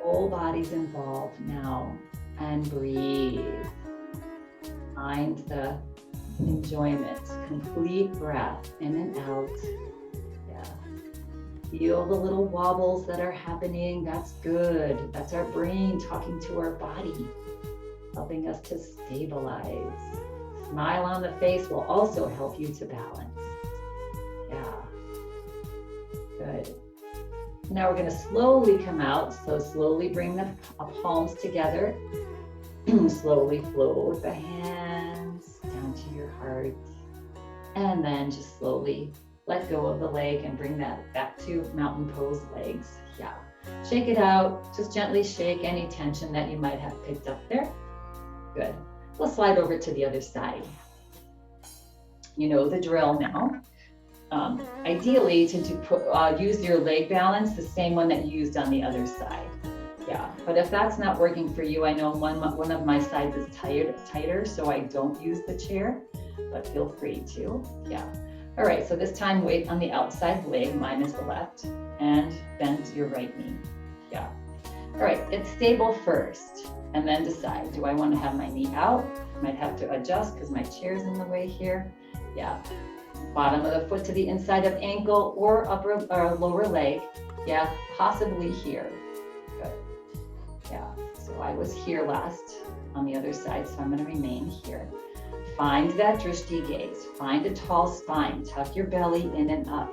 [SPEAKER 1] Whole body's involved now. And breathe. Find the enjoyment. Complete breath in and out. Yeah. Feel the little wobbles that are happening. That's good. That's our brain talking to our body, helping us to stabilize. Smile on the face will also help you to balance. Yeah. Good. Now we're going to slowly come out. So slowly bring the palms together. Slowly float the hands down to your heart. And then just slowly let go of the leg and bring that back to mountain pose legs. Yeah. Shake it out. Just gently shake any tension that you might have picked up there. Good. We'll slide over to the other side. You know the drill now. Ideally, to use your leg balance, the same one that you used on the other side. Yeah, but if that's not working for you, I know one of my sides is tighter, so I don't use the chair, but feel free to. Yeah. All right, so this time weight on the outside leg, mine is the left, and bend your right knee. Yeah. All right, it's stable first, And then decide, do I want to have my knee out? Might have to adjust because my chair's in the way here. Yeah. Bottom of the foot to the inside of ankle or upper or lower leg. Yeah, possibly here. Good. Yeah. So I was here last on the other side, so I'm going to remain here. Find that drishti gaze. Find a tall spine. Tuck your belly in and up.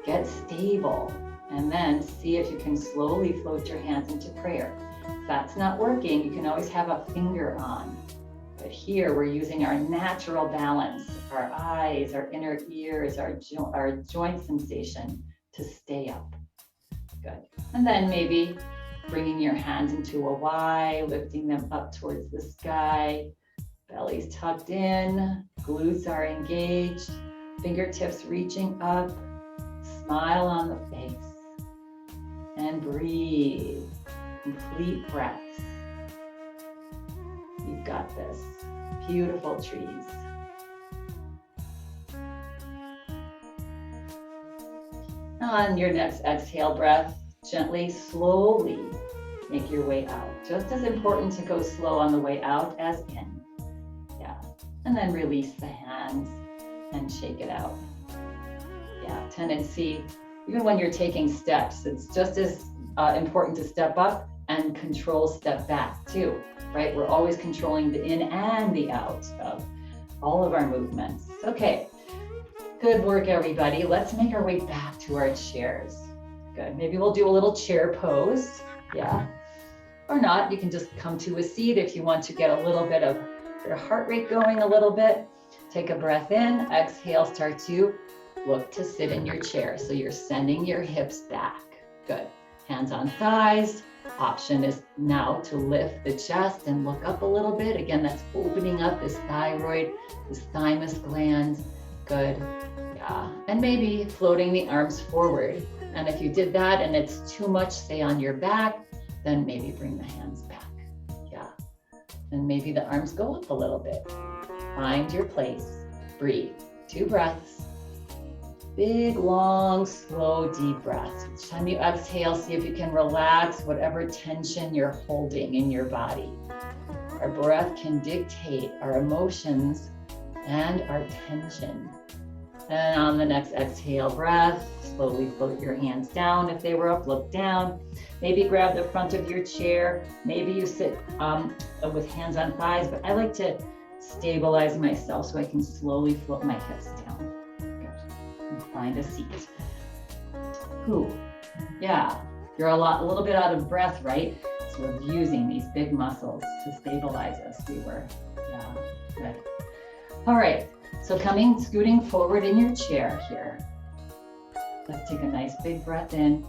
[SPEAKER 1] Get stable. And then see if you can slowly float your hands into prayer. If that's not working, you can always have a finger on. But here we're using our natural balance, our eyes, our inner ears, our joint sensation to stay up. Good. And then maybe bringing your hands into a Y, lifting them up towards the sky. Belly's tucked in, glutes are engaged, fingertips reaching up, smile on the face. And breathe. Complete breaths. You've got this. Beautiful trees. On your next exhale breath, gently, slowly make your way out. Just as important to go slow on the way out as in. Yeah. And then release the hands and shake it out. Yeah, tendency, even when you're taking steps, it's just as important to step up and control step back too, right? We're always controlling the in and the out of all of our movements. Okay, good work, everybody. Let's make our way back to our chairs. Good, maybe we'll do a little chair pose, yeah. Or not, you can just come to a seat if you want to get a little bit of your heart rate going a little bit. Take a breath in, exhale, start to look to sit in your chair. So you're sending your hips back. Good. Hands on thighs. Option is now to lift the chest and look up a little bit. Again, that's opening up this thyroid, this thymus gland. Good. Yeah. And maybe floating the arms forward. And if you did that and it's too much, say on your back, then maybe bring the hands back. Yeah. And maybe the arms go up a little bit. Find your place. Breathe. 2 breaths. Big, long, slow, deep breaths. Each time you exhale, see if you can relax whatever tension you're holding in your body. Our breath can dictate our emotions and our tension. And on the next exhale breath, slowly float your hands down. If they were up, look down. Maybe grab the front of your chair. Maybe you sit with hands on thighs, but I like to stabilize myself so I can slowly float my hips down. Find a seat. Ooh, yeah, you're a little bit out of breath, right? So we're using these big muscles to stabilize us. Yeah, good. All right, so scooting forward in your chair here. Let's take a nice big breath in,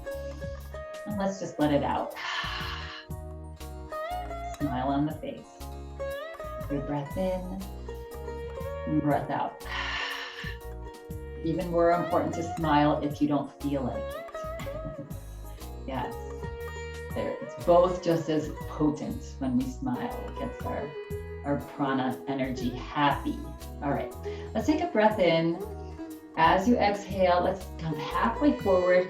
[SPEAKER 1] and let's just let it out. Smile on the face. Big breath in, and breath out. Even more important to smile if you don't feel like it. Yes, it's both just as potent when we smile. It gets our prana energy happy. All right, let's take a breath in. As you exhale, let's come halfway forward,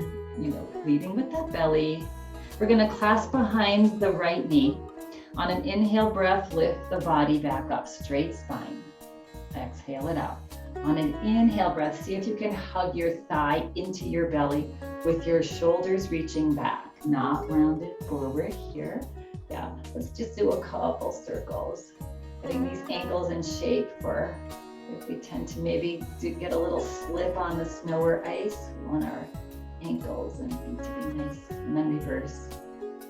[SPEAKER 1] leading with that belly. We're gonna clasp behind the right knee. On an inhale breath, lift the body back up, straight spine. Exhale it out. On an inhale breath, see if you can hug your thigh into your belly with your shoulders reaching back, not rounded forward here. Yeah, let's just do a couple circles. Getting these ankles in shape for if we tend to maybe get a little slip on the snow or ice. We want our ankles and feet to be nice, and then reverse.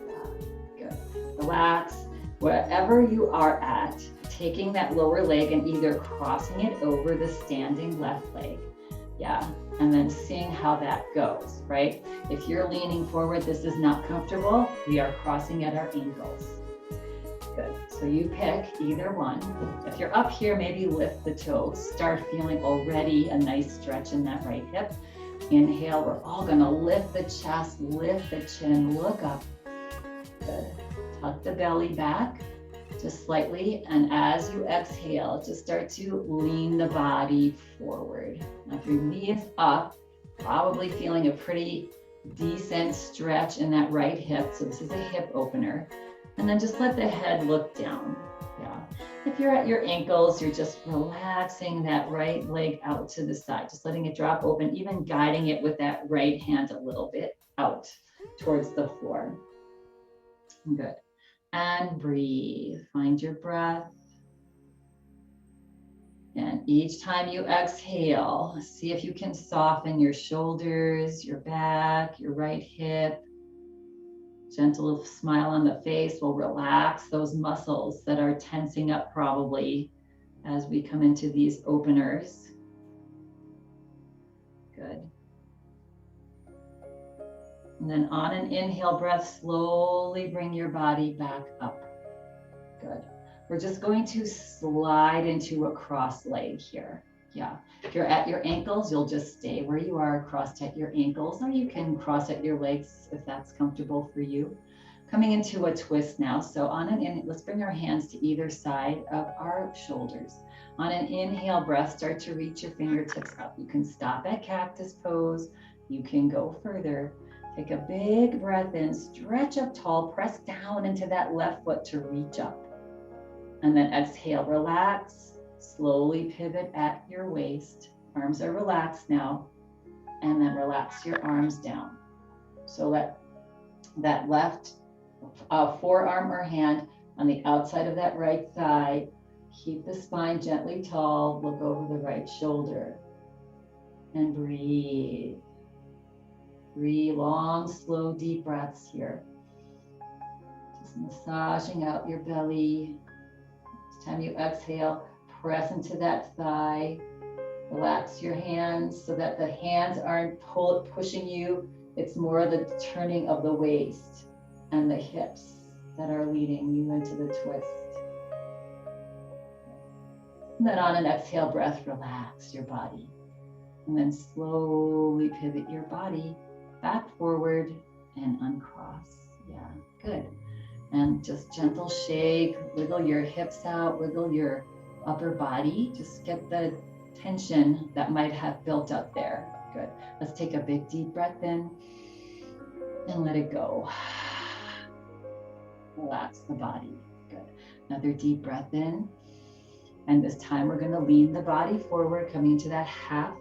[SPEAKER 1] Yeah, good. Relax. Wherever you are at, taking that lower leg and either crossing it over the standing left leg. Yeah, and then seeing how that goes, right? If you're leaning forward, this is not comfortable. We are crossing at our ankles. Good, so you pick either one. If you're up here, maybe lift the toes. Start feeling already a nice stretch in that right hip. Inhale, we're all gonna lift the chest, lift the chin, look up. Good. Tuck the belly back just slightly, and as you exhale, just start to lean the body forward. Now, if your knee is up, probably feeling a pretty decent stretch in that right hip. So this is a hip opener. And then just let the head look down. Yeah. If you're at your ankles, you're just relaxing that right leg out to the side, just letting it drop open, even guiding it with that right hand a little bit out towards the floor. Good. And breathe. Find your breath. And each time you exhale, see if you can soften your shoulders, your back, your right hip. Gentle smile on the face will relax those muscles that are tensing up probably as we come into these openers. Good. And then on an inhale breath, slowly bring your body back up. Good. We're just going to slide into a cross leg here. Yeah. If you're at your ankles, you'll just stay where you are, crossed at your ankles, or you can cross at your legs if that's comfortable for you. Coming into a twist now. So on an inhale, let's bring our hands to either side of our shoulders. On an inhale breath, start to reach your fingertips up. You can stop at cactus pose. You can go further. Take a big breath in, stretch up tall, press down into that left foot to reach up. And then exhale, relax, slowly pivot at your waist. Arms are relaxed now. And then relax your arms down. So let that left forearm or hand on the outside of that right thigh. Keep the spine gently tall. Look over the right shoulder. And breathe. 3 long, slow, deep breaths here. Just massaging out your belly. Each time you exhale, press into that thigh. Relax your hands so that the hands aren't pushing you. It's more the turning of the waist and the hips that are leading you into the twist. And then on an exhale breath, relax your body. And then slowly pivot your body back forward and uncross. Yeah, good. And just gentle shake, wiggle your hips out, wiggle your upper body. Just get the tension that might have built up there. Good. Let's take a big deep breath in and let it go. Relax the body. Good. Another deep breath in. And this time we're going to lean the body forward, coming to that half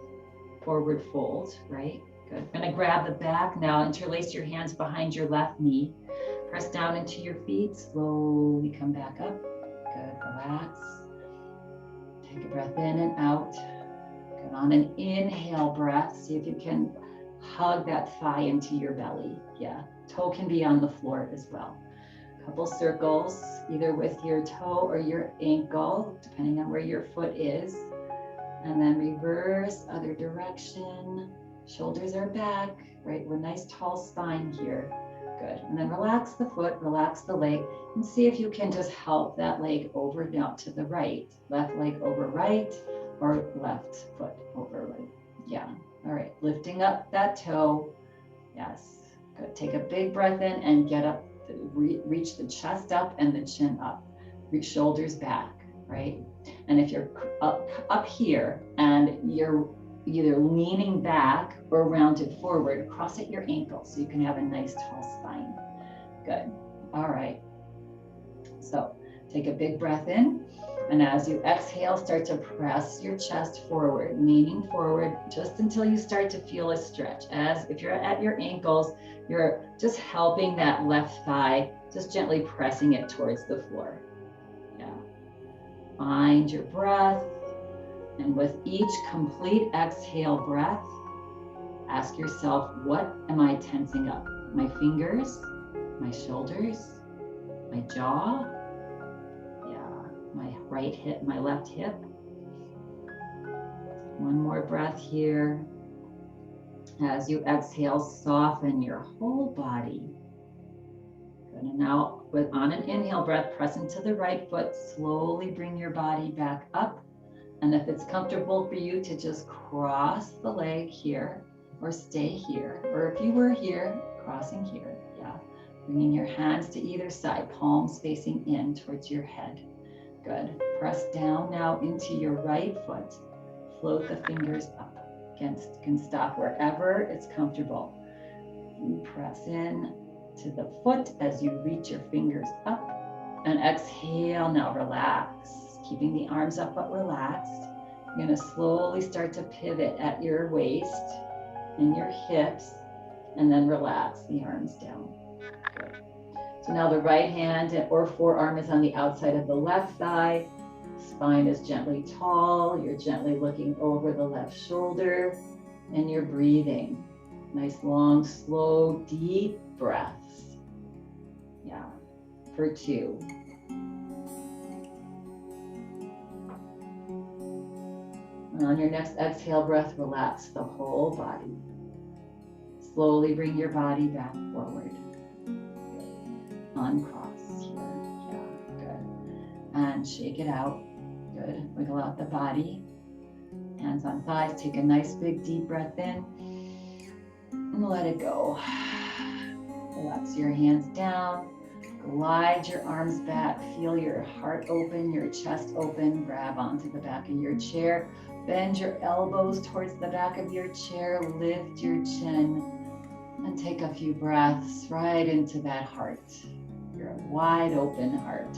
[SPEAKER 1] forward fold, right? Good. We're going to grab the back now, interlace your hands behind your left knee. Press down into your feet, slowly come back up. Good, relax. Take a breath in and out. Good. On an inhale breath, see if you can hug that thigh into your belly. Yeah, toe can be on the floor as well. Couple circles, either with your toe or your ankle, depending on where your foot is. And then reverse, other direction. Shoulders are back, right? With a nice tall spine here. Good. And then relax the foot, relax the leg, and see if you can just help that leg over now to the right. Left leg over right, or left foot over right. Yeah. All right. Lifting up that toe. Yes. Good. Take a big breath in and get up. Reach the chest up and the chin up. Reach shoulders back, right? And if you're up here and you're either leaning back or rounded forward, cross at your ankles so you can have a nice tall spine. Good. All right. So take a big breath in. And as you exhale, start to press your chest forward, leaning forward just until you start to feel a stretch. As if you're at your ankles, you're just helping that left thigh, just gently pressing it towards the floor. Yeah. Find your breath. And with each complete exhale breath, ask yourself, what am I tensing up? My fingers, my shoulders, my jaw, my right hip, my left hip. One more breath here. As you exhale, soften your whole body. Good. And now on an inhale breath, press into the right foot, slowly bring your body back up. And if it's comfortable for you to just cross the leg here or stay here, or if you were here, crossing here, yeah. Bringing your hands to either side, palms facing in towards your head. Good. Press down now into your right foot. Float the fingers up. Again, you can stop wherever it's comfortable. You press in to the foot as you reach your fingers up. And exhale, now relax. Keeping the arms up but relaxed. You're going to slowly start to pivot at your waist and your hips, and then relax the arms down. Good. So now the right hand or forearm is on the outside of the left thigh. Spine is gently tall. You're gently looking over the left shoulder, and you're breathing. Nice, long, slow, deep breaths. Yeah, for 2. And on your next exhale breath, relax the whole body. Slowly bring your body back forward. Uncross here. Yeah, good. And shake it out. Good. Wiggle out the body. Hands on thighs. Take a nice big deep breath in. And let it go. Relax your hands down. Glide your arms back. Feel your heart open, your chest open. Grab onto the back of your chair. Bend your elbows towards the back of your chair. Lift your chin. And take a few breaths right into that heart. Your wide open heart.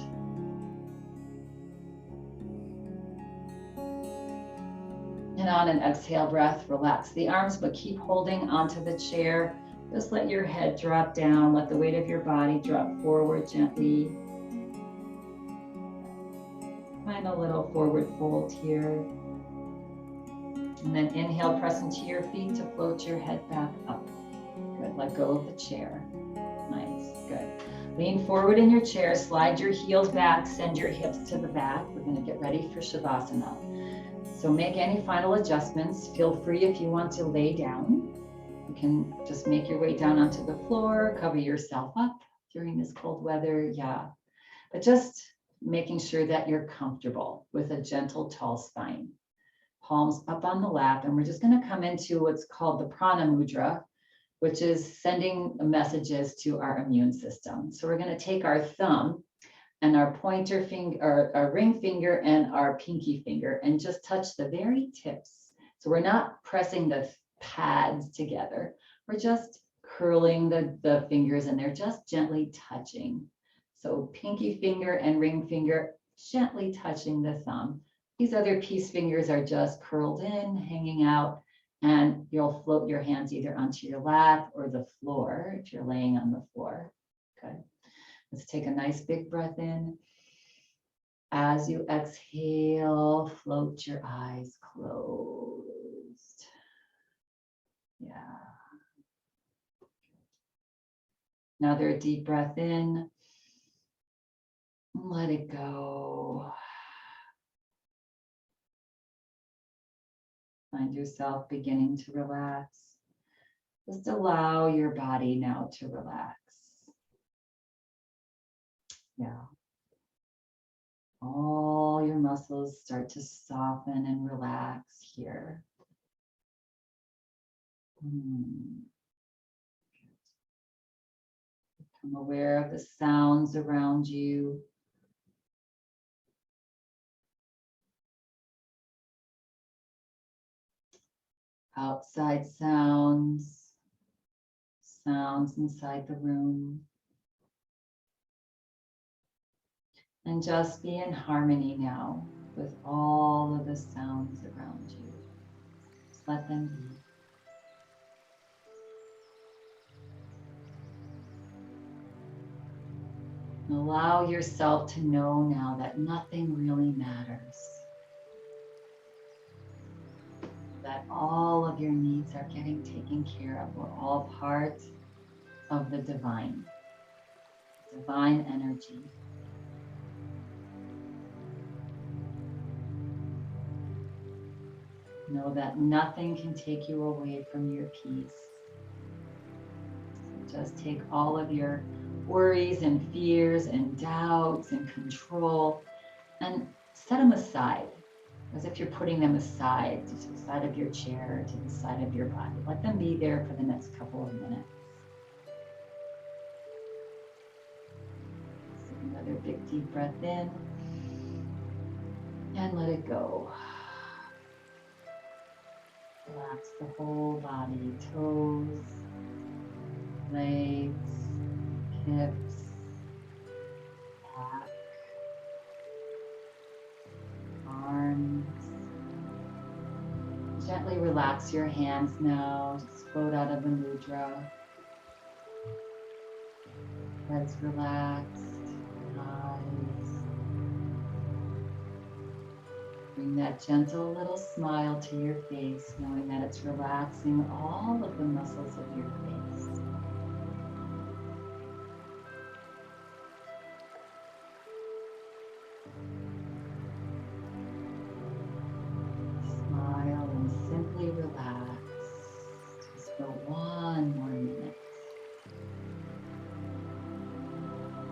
[SPEAKER 1] And on an exhale breath, relax the arms, but keep holding onto the chair. Just let your head drop down. Let the weight of your body drop forward gently. Find a little forward fold here. And then inhale, press into your feet to float your head back up. Good, let go of the chair. Nice, good. Lean forward in your chair, slide your heels back, send your hips to the back. We're gonna get ready for Shavasana. So make any final adjustments. Feel free if you want to lay down. You can just make your way down onto the floor, cover yourself up during this cold weather, yeah. But just making sure that you're comfortable with a gentle, tall spine. Palms up on the lap, and we're just gonna come into what's called the prana mudra, which is sending messages to our immune system. So we're gonna take our thumb and our pointer finger, our ring finger and our pinky finger, and just touch the very tips. So we're not pressing the pads together. We're just curling the fingers, and they're just gently touching. So pinky finger and ring finger gently touching the thumb. These other peace fingers are just curled in, hanging out, and you'll float your hands either onto your lap or the floor if you're laying on the floor. Good. Let's take a nice big breath in. As you exhale, float your eyes closed. Yeah. Another deep breath in. Let it go. Find yourself beginning to relax. Just allow your body now to relax. Yeah. All your muscles start to soften and relax here. Become aware of the sounds around you. Outside sounds, sounds inside the room. And just be in harmony now with all of the sounds around you. Just let them be. And allow yourself to know now that nothing really matters. That all of your needs are getting taken care of. We're all part of the divine energy. Know that nothing can take you away from your peace. So just take all of your worries and fears and doubts and control and set them aside, as if you're putting them aside to the side of your chair, to the side of your body. Let them be there for the next couple of minutes. Take another big deep breath in and let it go. Relax the whole body, toes, legs, hips, back, arms. Gently relax your hands now. Just float out of the mudra. Heads relaxed, eyes. Bring that gentle little smile to your face, knowing that it's relaxing all of the muscles of your face. Smile and simply relax. Just for one more minute.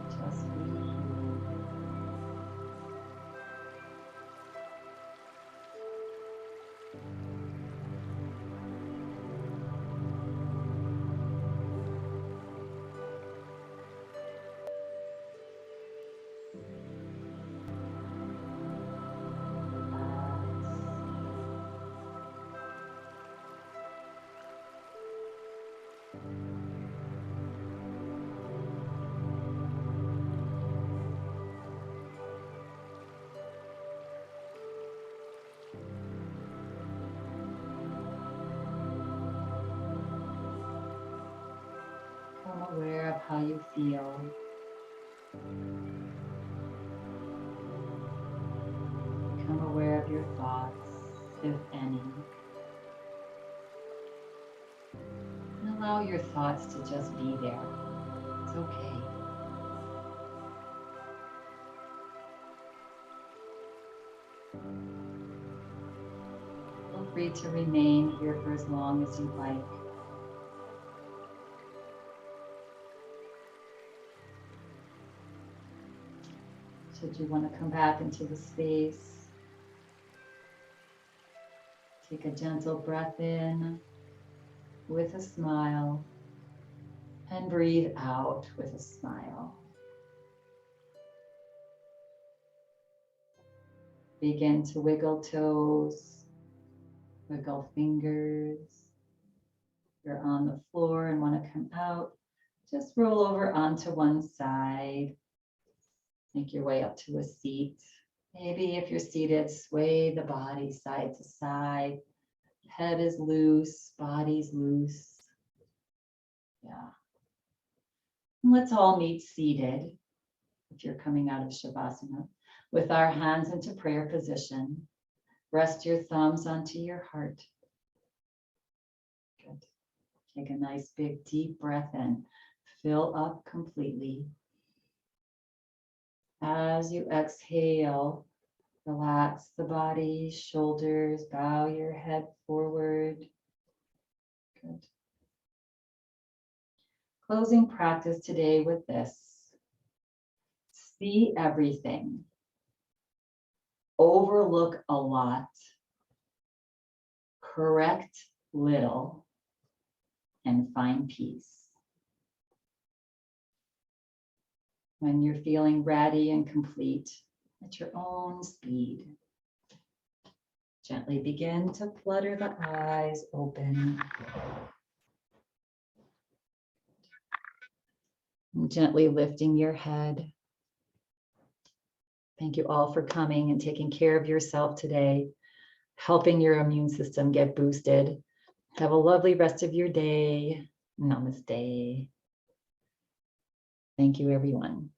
[SPEAKER 1] Just be here. Become aware of how you feel. Become aware of your thoughts, if any. And allow your thoughts to just be there. It's okay. Feel free to remain here for as long as you'd like. Should you want to come back into the space, take a gentle breath in with a smile and breathe out with a smile. Begin to wiggle toes, wiggle fingers. If you're on the floor and want to come out, just roll over onto one side. Make your way up to a seat. Maybe if you're seated, sway the body side to side. Head is loose, body's loose. Yeah. And let's all meet seated, if you're coming out of Shavasana, with our hands into prayer position. Rest your thumbs onto your heart. Good. Take a nice big deep breath in. Fill up completely. As you exhale, relax the body, shoulders, bow your head forward. Good. Closing practice today with this. See everything. Overlook a lot. Correct little. And find peace. When you're feeling ready and complete at your own speed, gently begin to flutter the eyes open. And gently lifting your head. Thank you all for coming and taking care of yourself today, helping your immune system get boosted. Have a lovely rest of your day. Namaste. Thank you, everyone.